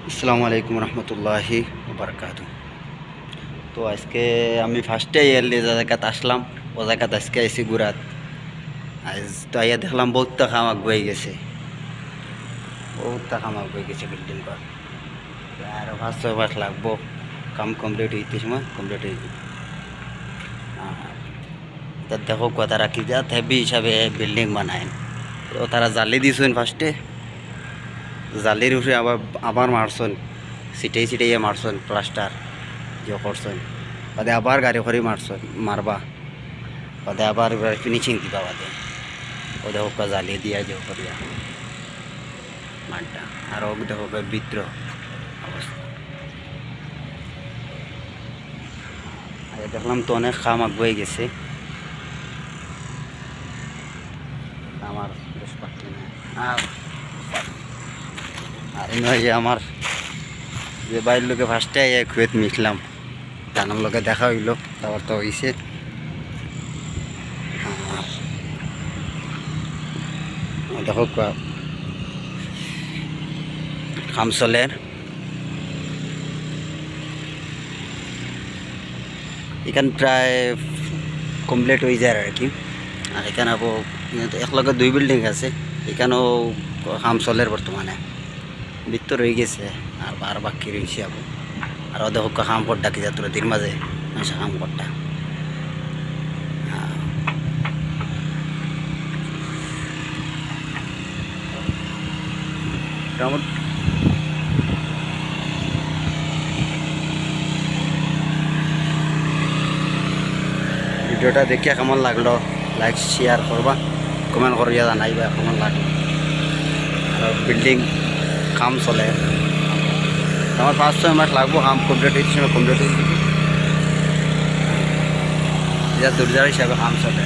আসসালামু আলাইকুম রহমতুল্লাহি বারাকাতু। তো আজকে আমি ফার্স্টে এলে যে জায়গাত আসলাম ও জায়গাত আজকে আইসি গুড়াত। আজ তো আইয়া দেখলাম বহুতটা খামাক বয়ে গেছে, বহুতটা খামাক বয়ে গেছে বিল্ডিং ঘর। আরও 5-6 মাস লাগবো কাম কমপ্লিট হইতে, সময় কমপ্লিট হয়ে যাবে। তা দেখো তারা কি যা হেভি হিসাবে বিল্ডিং বানায়। তো তারা জালি দিছেন ফার্স্টে, জালির উপরে আবার আবার মারছেন, সিটাই সিটাইয়ে মারছেন প্লাস্টার যে করছেন, বাদে আবার গাড়ি খড়ি মারছেন মারবা, বাদে আবার ফিনিশিং দিবা, বাদে ও দেখো জ্বালিয়ে দিয়া যে করিয়া মাঠটা। আর ও দেখো বিদ্র অবস্থা। আর দেখলাম তো অনেক খাম আগুয়ে গেছে আমার বেশ পাচ্ছি না। আর নয় যে আমার যে বাইরের লোকে ফার্স্টে খুয়েত মিশলাম, জানার লোকে দেখা হইলো, তারপর তো হইছে। দেখো কাম চলের এখানে প্রায় কমপ্লিট হয়ে যায় আর কি। আর এখানে আবো একলগে 2 বিল্ডিং আছে, এখানেও কাম চলের বর্তমানে, ভিতর হয়ে গেছে আর বার বাকি রয়েছে আবো। আর দেখো কাম পর ডাকি যা তোর দিন মাঝে কাম করটা। ভিডিওটা দেখিয়া কেমন লাগলো লাইক শেয়ার করবা, কমেন্ট করিয়া জানাইবা কেমন লাগলো। আর বিল্ডিং কাম চলে, আমার 5-6 মাস লাগবো কাম কমপ্লিট হইতে, সময় কমপ্লিট হয়ে যাবে। এটা দুর্যার হিসাবে কাম চলে।